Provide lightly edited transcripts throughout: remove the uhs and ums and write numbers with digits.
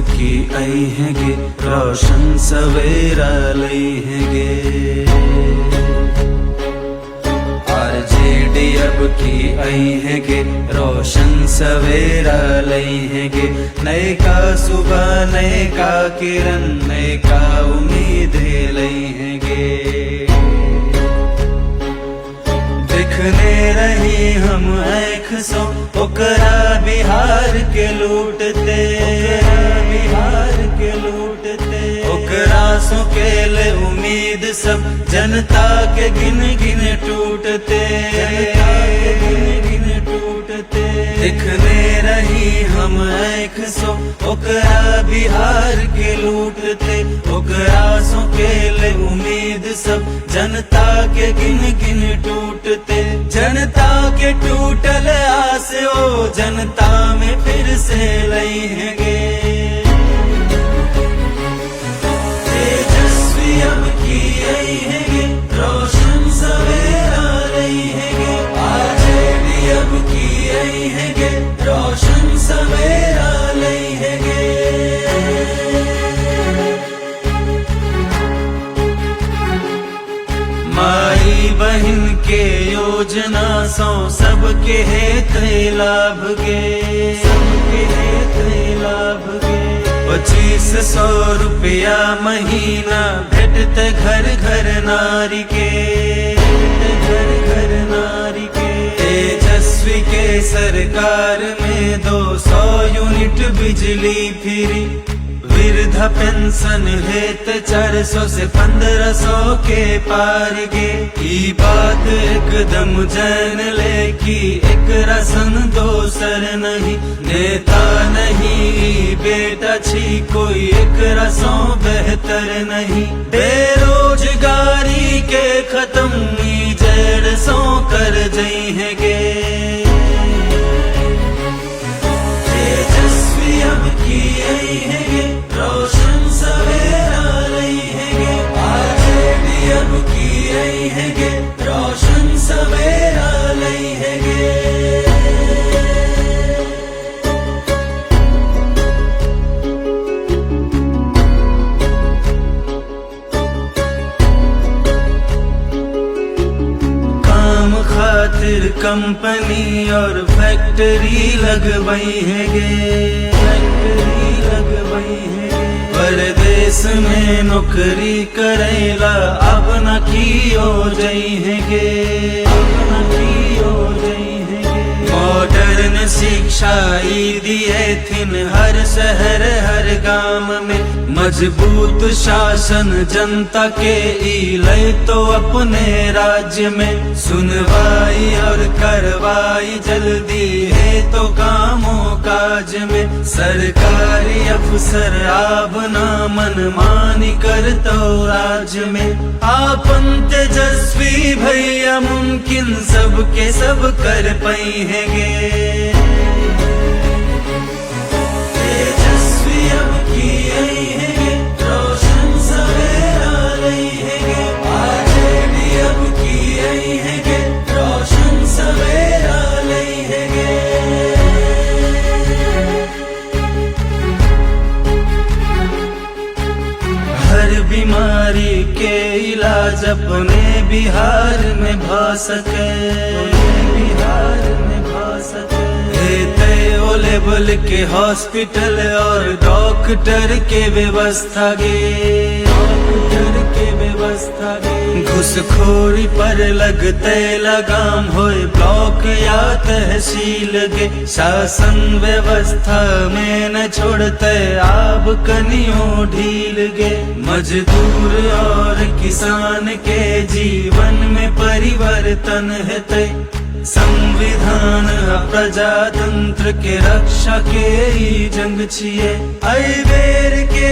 की आई हैगे, रोशन सवेरा लई हैगे। आरजेडी अब की आई हैगे, रोशन सवेरा लई हैगे। नए का सुबह, नए का किरण, नए का उम्मीद लई हैगे। दिखने रही हम एक सौ ओकरा बिहार के लूटते, बिहार के लूटते। ओकरा सो के ले उम्मीद सब जनता के गिन गिन टूटते, गिन गिन टूटते। दिखने रही हम एक सौ ओकरा बिहार के लूटते। ओकरा सो के ले उम्मीद सब जनता के गिन गिन टूटते। जनता के टूटल आस ओ जनता में फिर से लई हैगे। तेजस्वी अब की आई हैगे, रोशन सवेरा लई हैगे। आरजेडी अब की आई हैगे, रोशन सवेरा लई हैगे। माई बहन के योजना सौ सबके हेत लाभ गे, सबके हेत लाभ गे। 2500 रुपया महीना भेटते घर घर नारी के, घर घर नारी के। तेजस्वी के सरकार में 200 यूनिट बिजली फ्री। वृद्धा पेंशन हेत 400 से 1500 के पार गे। ई बात एकदम जान ले कि एक रसन दोसर नहीं। नेता नहीं बेटा छी कोई एक रसों बेहतर नहीं। बेरोजगारी के खत्म ई जड़ सो कर जई हैगे। तेजस्वी अब की आई हैगे, रोशन सवेरा लई हैगे। आरजेडी अब की आई हैगे, रोशन सवेरा लई हैगे। काम खातिर कंपनी और फैक्ट्री लगवाई हैगे, फैक्ट्री लगवाई हैगे। परदेश में नौकरी करेला अब न की हो जई हैगे, अब न की हो जई हैगे। मॉडर्न शिक्षा ई दिए थिन हर शहर हर गांव में। मजबूत शासन जनता के ई लय तो अपने राज्य में। सुनवाई और करवाई जल्दी है तो कामों काज में। सरकारी अफसर आप ना मनमानी कर तो राज्य में। आपन तेजस्वी भैया मुमकिन सबके सब कर पाई हैगे। तेजस्वी अब की आई हैगे, रोशन सवेरा लई हैगे। आरजेडी अब की आई हैगे, रोशन सवेरा लई हैगे। हर बीमारी के इलाज अपने बिहार में भा सके, बिहार में भा सके। ओ लेवल के हॉस्पिटल और डॉक्टर के व्यवस्था गे, डॉक्टर के व्यवस्था गे। घुसखोरी पर लगते लगाम होए ब्लॉक या तहसील गे। शासन व्यवस्था में न छोड़ते आप कनियों ढील गे। मजदूर और किसान के जीवन में परिवर्तन हेतै। संविधान प्रजातंत्र के रक्षा के ई जंग छिए। आई बेर के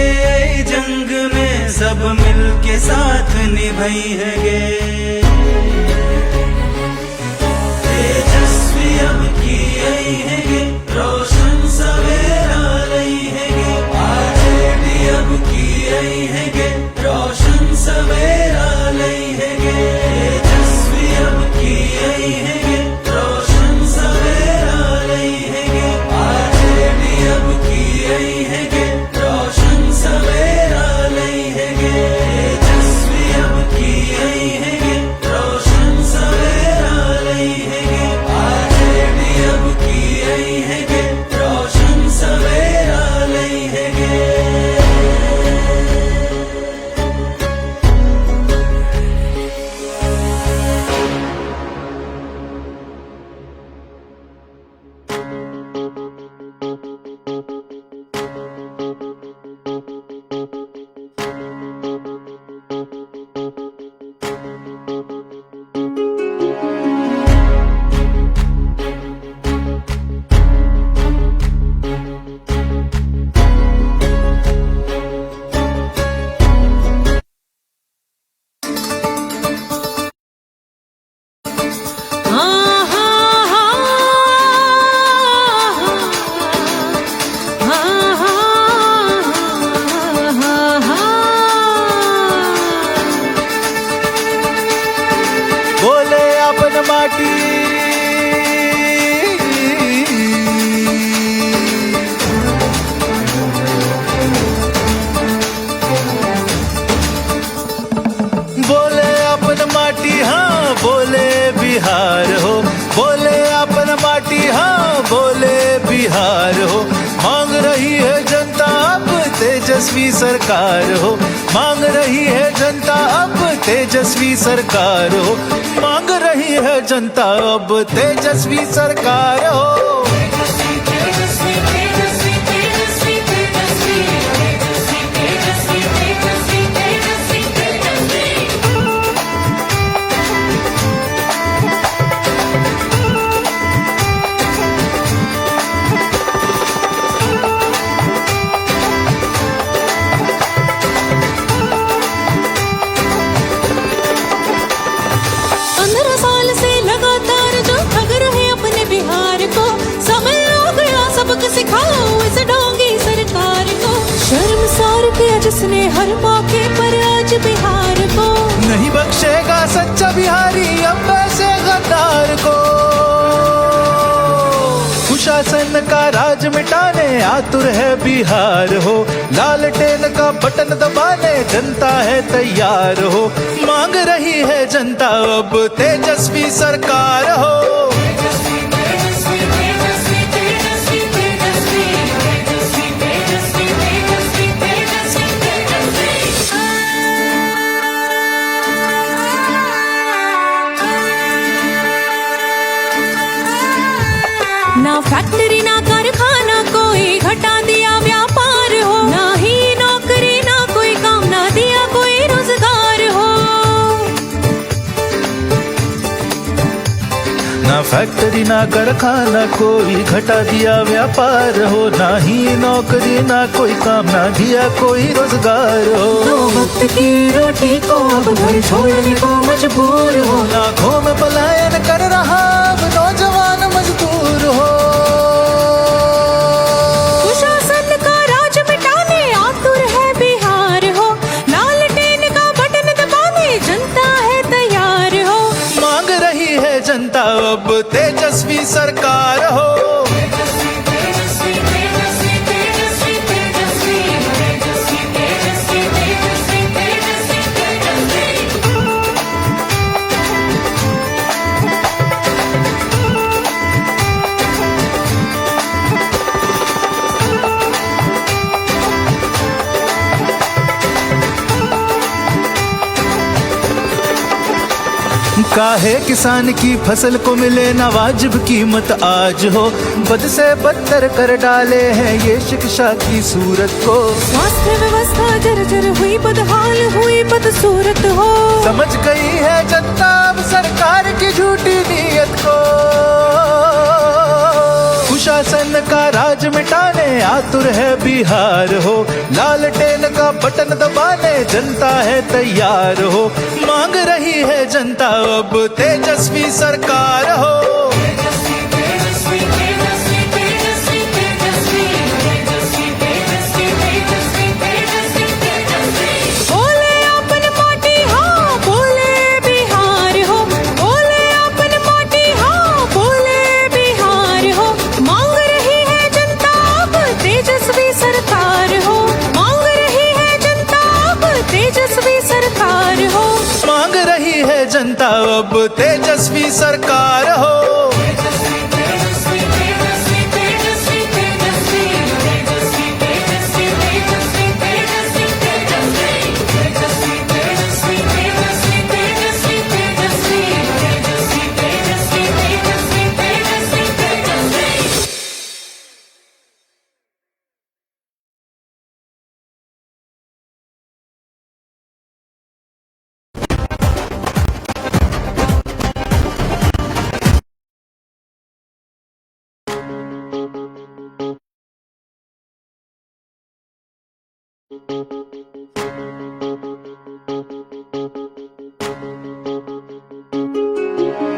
ई जंग में सब मिल के साथ निभाई हैगे। तेजस्वी अब की आई हैगे, रोशन सवेरा लई हैगे। आरजेडी अब की आई हैगे, रोशन सवेरा लई हैगे। तेजस्वी अब की आई हैगे, रोशन सवेरा लई हैगे। आरजेडी अब की आई हैगे। बिहार हो। बोले अपन माटी हाँ बोले बिहार हो। मांग रही है जनता अब तेजस्वी सरकार हो। मांग रही है जनता अब तेजस्वी सरकार हो। मांग रही है जनता अब तेजस्वी सरकार हो। सिखाओ इस ढोंगी सरकार को। शर्मसार किया जिसने हर मौके पर आज बिहार को। नहीं बख्शेगा सच्चा बिहारी अब वैसे गद्दार को। कुशासन का राज मिटाने आतुर है बिहार हो। लालटेन का बटन दबाने जनता है तैयार हो। मांग रही है जनता अब तेजस्वी सरकार हो। ना फैक्ट्री ना कारखाना कोई घटा दिया व्यापार हो। ना ही नौकरी ना कोई काम ना दिया कोई रोजगार हो। ना फैक्ट्री ना कारखाना कोई घटा दिया व्यापार हो। ना ही नौकरी ना कोई काम ना दिया कोई रोजगार हो। दो वक्त की रोटी को अब घर छोड़ने को मजबूर हो। लाखों में पलायन कर रहा अब नौजवान मजदूर हो। कुशासन का राज मिटाने आतुर है बिहार हो। लालटेन का बटन दबाने जनता है तैयार हो। मांग रही है जनता अब तेजस्वी सरकार हो। काहे किसान की फसल को मिले ना वाजिब कीमत आज हो। बद से बदतर कर डाले हैं ये शिक्षा की सूरत को। स्वास्थ्य व्यवस्था जर्जर हुई बदहाल हुई बदसूरत हो। समझ गई है जनता अब सरकार की झूठी नीयत को। कुशासन का राज मिटाने आतुर है बिहार हो। लालटेन का बटन दबाने जनता है तैयार हो। मांग रही है जनता अब तेजस्वी सरकार हो। जनता अब तेजस्वी सरकार हो।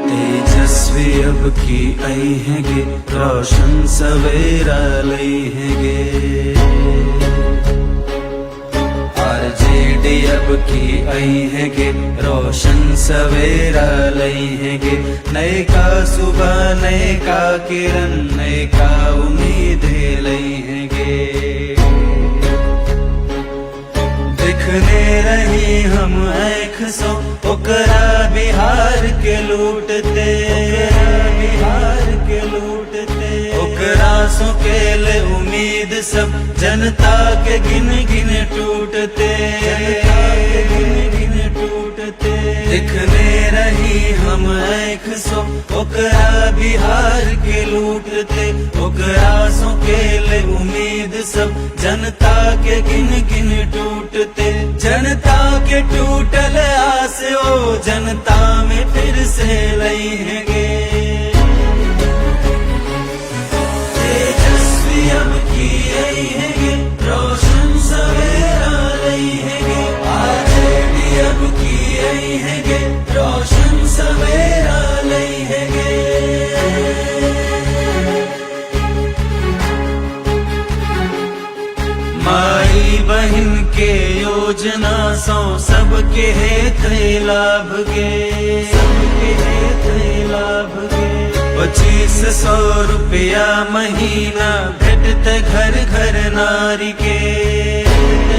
तेजस्वी अब की आई हैगे रोशन सवेरा लई हैगे। आरजेडी अब की आई हैगे रोशन सवेरा लई हैगे। नए का सुबह नए का किरण नए का उम्मीदें लई हैगे। दिखने रही रही हम ऐख सो ओकरा बिहार के लूटते, बिहार के लूटते। ओकरा सो के ले उम्मीद सब जनता के गिन गिन टूटते, गिन गिन टूटते। दिखने रही हम ऐख सो ओकरा बिहार के लूटते, ओकरा सो के ले उम्मीद सब जनता के गिन गिन टूटते। जनता के टूटल आस ओ जनता में फिर से लहेंगे। तेजस्वी अब की रहेंगे, रोशन सवेरा लहेंगे। आरजेडी अब की रहेंगे, रोशन सवेरा लहेंगे। माई बहन के योजना सो सबके हेत लाभ गे, सबके हेत लाभ गे। 2500 रुपया महीना भेटते घर घर नारी के,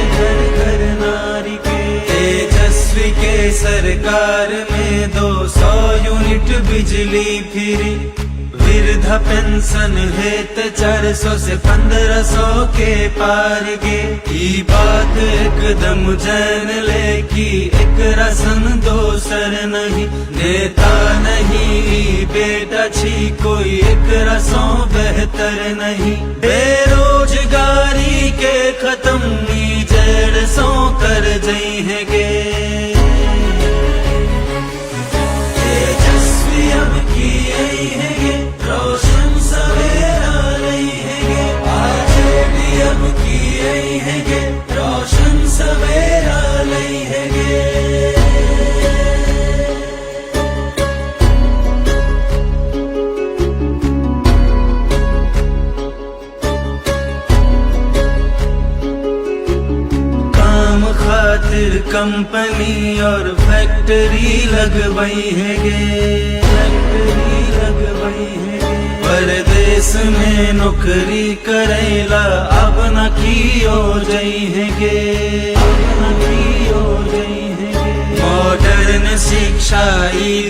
घर घर नारी के। तेजस्वी के सरकार में 200 यूनिट बिजली फ्री, वृद्धा पेंशन है तो 400 से 1500 के पार गे। ई बात एकदम जान ले कि एक रसन दोसर नहीं, नेता नहीं बेटा छी कोई एक रसों बेहतर नहीं। बेरोजगारी के खत्म ई जड़ सो कर जाएंगे। तेजस्वी अब की रहेंगे, रोशन सवेरा लहेंगे। आरजेडी अब की रहेंगे, रोशन सवेरा लहेंगे। काम खातिर कंपनी और फैक्ट्री लगवाई है गे, फैक्ट्री लगवाई है गे। परदेश में नौकरी करेला अब न कियो जाएंगे, अब न कियो जाएंगे। मॉडर्न शिक्षा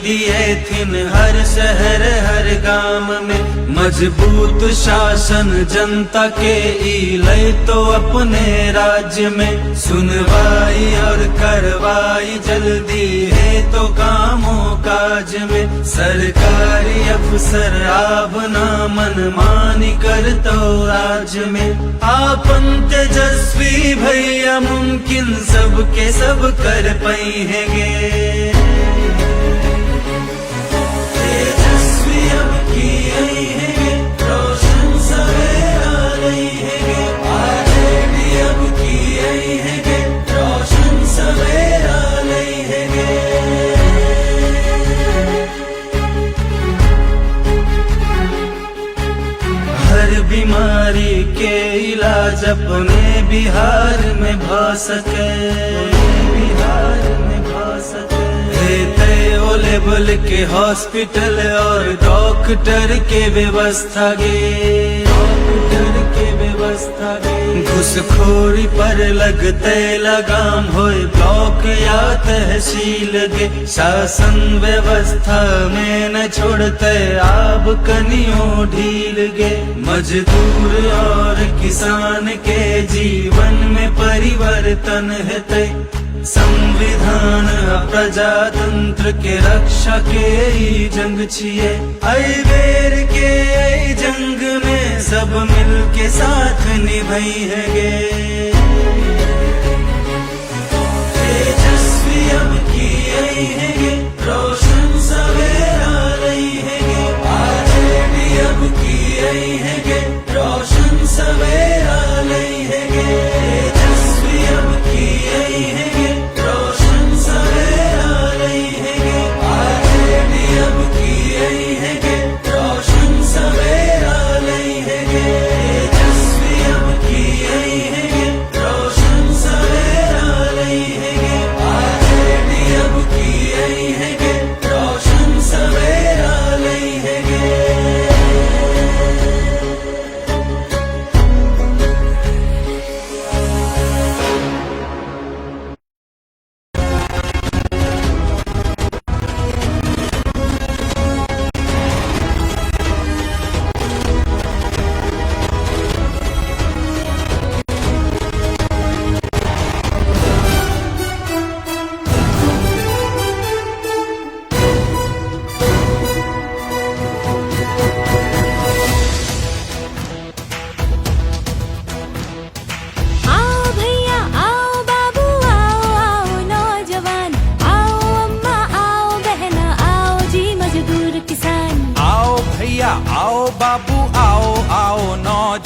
दिए थिन हर शहर हर गांव में, मजबूत शासन जनता के इले तो अपने राज्य में। सुनवाई और करवाई जल्दी है तो कामों काज में, सरकारी अफसर आप ना मनमानी कर तो राज्य में। आपन तेजस्वी भैया मुमकिन सबके सब कर पाएंगे। तेजस्वी अब की रहेंगे, रोशन सवेरा लहेंगे। आरजेडी अब की रहेंगे, रोशन सवेरा लहेंगे। हर बीमारी के इलाज अपने बिहार में भा सके, बिहार में भा सके। ओ लेवल के हॉस्पिटल और डॉक्टर के व्यवस्था गे, डॉक्टर के व्यवस्था गे। घुसखोरी पर लगते लगाम होए ब्लॉक या तहसील गे। शासन व्यवस्था में न छोड़ते आप कनियों ढील गे। मजदूर और किसान के जीवन में परिवर्तन हेतै। संविधान प्रजातंत्र के रक्षा के ई जंग छिए। आई बेर के आई जंग में सब मिल के साथ निभाई है गे। तेजस्वी अब की रहेंगे, रोशन सवेरा लहेंगे। आरजेडी अब की रहेंगे, रोशन सवेरा लहेंगे। तेजस्वी अब की रहेंगे, रोशन सवेरा लहेंगे। आरजेडी अब की रहेंगे, रोशन सवेरा लहेंगे। तेजस्वी अब की रहेंगे, रोशन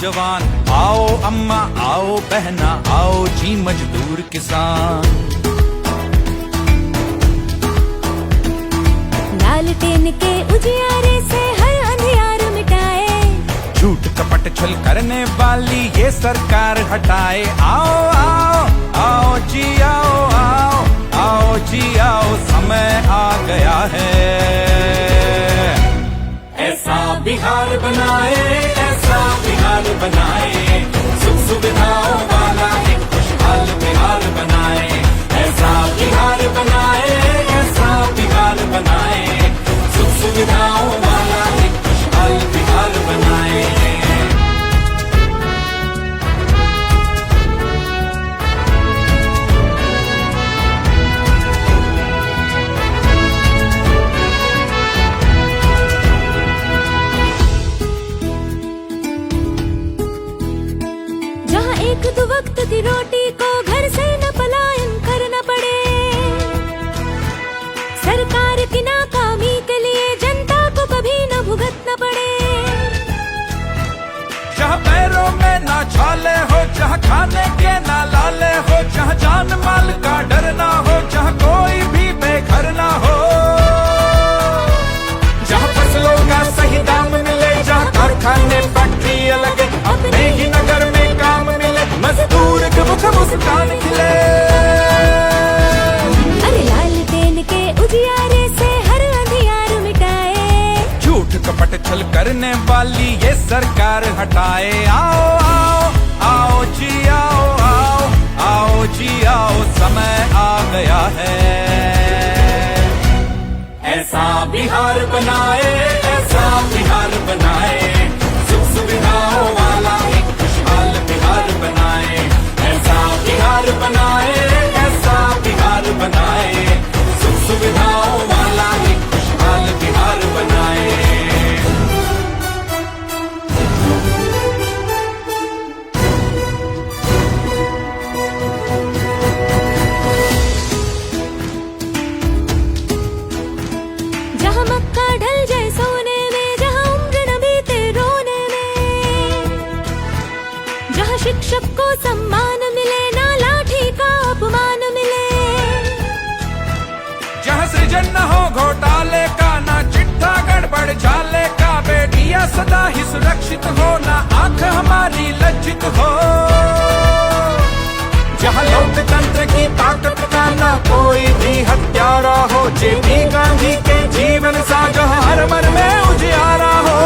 नौजवान, आओ अम्मा आओ बहना, आओ जी मजदूर किसान। लालटेन के उजियारे से हर अंधियार मिटाए, झूठ कपट छल करने वाली ये सरकार हटाए। आओ आओ आओ जी आओ आओ आओ जी आओ, समय आ गया है। ऐसा बिहार बनाए, ऐसा बिहार बनाए, सुख सुविधाओं वाला एक खुशहाल बिहार बनाए। ऐसा बिहार बनाए, ऐसा बिहार बनाए, सुख सुविधाओं वाला एक खुशहाल बिहार बनाए। जहाँ एक दो वक्त की रोटी को घर से न पलायन करना पड़े, सरकार की नाकामी के लिए जनता को कभी न भुगतना पड़े। जहाँ पैरों में ना छाले हो, जहाँ खाने के ना लाले हो, जहाँ जान माल का डर ना हो, जहाँ कोई भी बेघर ना हो, जहाँ फसलों का सही दाम मिले, जहाँ कारखाने फैक्ट्री लगे, अपने ही नगर में काम मिले, मजदूर के मुख मुस्कान खिले। अरे लालटेन के उजियारे से हर अंधियार मिटाए, झूठ कपट छल करने वाली ये सरकार हटाए। आओ आओ आओ जी आओ आओ आओ जी आओ, समय आ गया है। ऐसा बिहार बनाए, ऐसा बिहार बनाए, सुख सुविधाओं वाला एक खुशहाल बिहार बनाए। ऐसा बिहार बनाए, ऐसा बिहार बनाए, सुख सुविधाओं वाला एक खुशहाल बिहार बनाए। जहाँ मक्का ढल जाए सोने में, जहाँ उम्र न बीते रोने में, जहाँ शिक्षक को सम्मान मिले, ना लाठी का अपमान मिले, जहाँ सृजन न हो घोटाले का, ना चिट्ठा गड़बड़ झाले का, बेटियां सदा ही सुरक्षित हो, ना आंख हमारी लज्जित हो, जहाँ लोकतंत्र की ताकत का ना कोई भी हत्यारा हो, जेपी गांधी के जीवन सा जहाँ हर मन में उजियारा हो।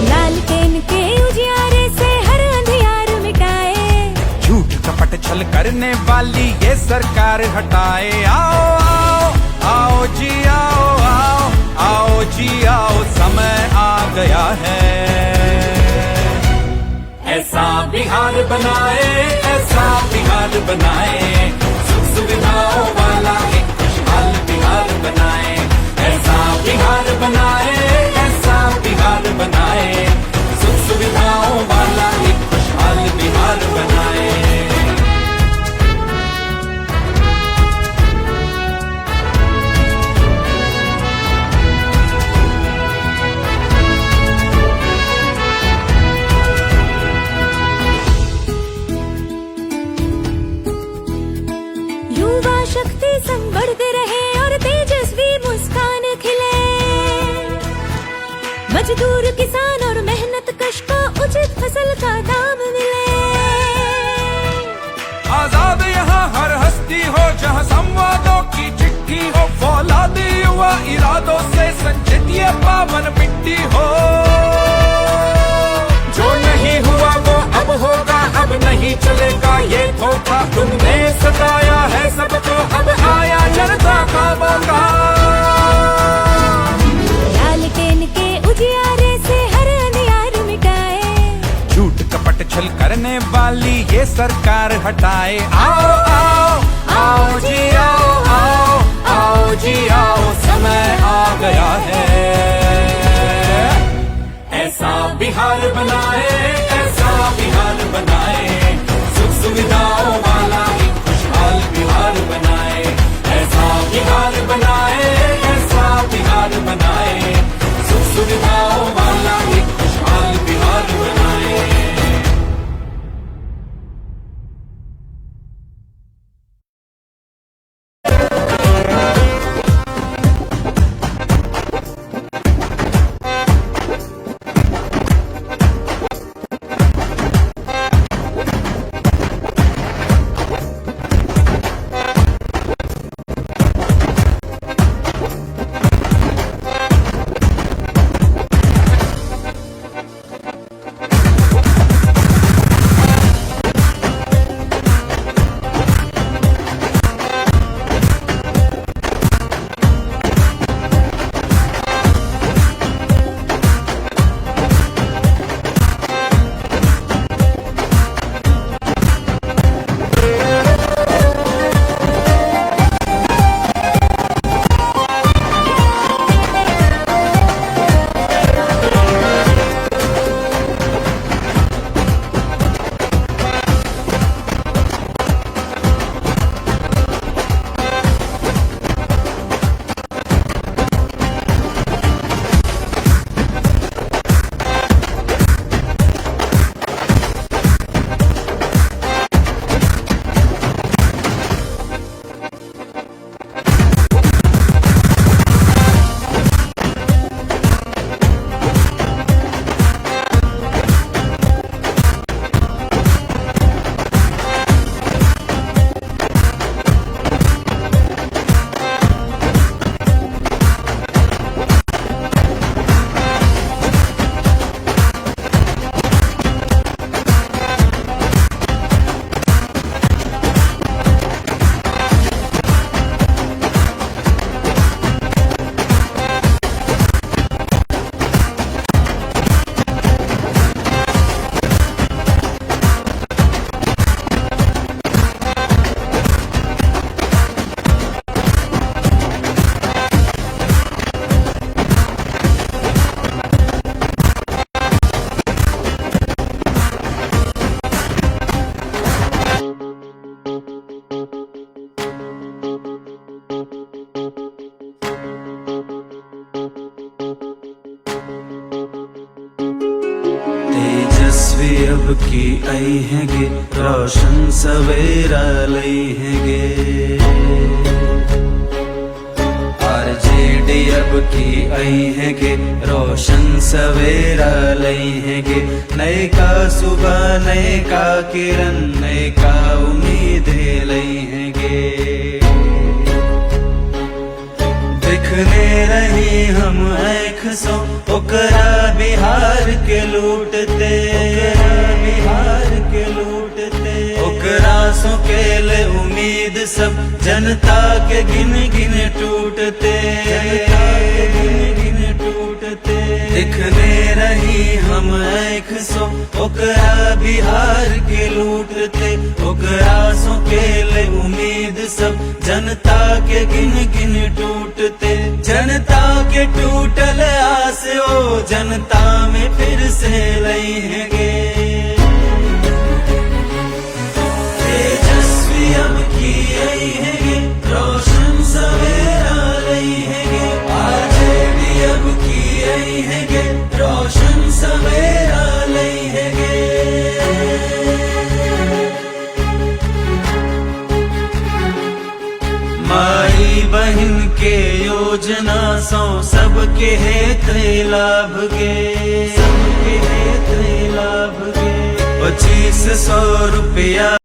लालटेन के उजियारे से हर अंधियार मिटाए, झूठ कपट छल करने वाली ये सरकार हटाए। आओ आओ आओ जी आओ आओ आओ जी आओ, समय आ गया है। ऐसा बिहार बनाए, ऐसा बिहार बनाए, सुख सुविधाओं वाला एक खुशहाल बिहार बनाए। ऐसा बिहार बनाए, ऐसा बिहार बनाए, सुख सुविधाओं वाला एक खुशहाल बिहार बनाए। युवा शक्ति संग बढ़ते रहे और तेजस्वी मुस्कान खिले, मजदूर किसान और मेहनत कश को उचित फसल का दाम मिले। आजाद यहाँ हर हस्ती हो, जहाँ संवादों की चिट्ठी हो, फौलादी युवा इरादों से संचित ये पावन मिट्टी हो। जो नहीं हुआ वो अब होगा, अब नहीं चलेगा ये धोखा, तुमने सताया है सबको, अब आया जनता का मौका। लालटेन के उजियारे से हर अंधियार मिटाए, झूठ कपट छल करने वाली ये सरकार हटाए। आओ आओ आओ जी आओ आओ आओ जी आओ, समय आ गया है। ऐसा बिहार बनाए, ऐसा बिहार बनाए, सुख सुविधाओं वाला एक खुशहाल बिहार बनाए। ऐसा बिहार बनाए, ऐसा बिहार बनाए, सुख सुविधाओं वाला एक खुशहाल अब की आई हैगे रोशन सवेरा लई हैगे आरजेडी अब की आई हैगे रोशन सवेरा लई हैगे नए का सुबह नए का किरण नए का उम्मीद लई हैगे दिखने रही हम आँख सो ओकरा बिहार के लूटते बिहार के लूटते ओकरा सो के ले उम्मीद सब जनता के गिन गिन टूटते गिन गिन टूटते दिखने रही हम आँख सो ओकरा बिहार के लूटते ओकरा सो के ले उम्मीद सब जनता के गिन गिन टूटते जनता के टूटल आस ओ जनता में फिर से लई हैगे तेजस्वी अब की आई हैगे रोशन सवेरा लई हैगे आरजेडी अब की आई हैगे रोशन सवेरा लई हैगे माई बहन के योजना सो सबके हेत लाभ गे सबके हेत लाभ गे 2500 रुपया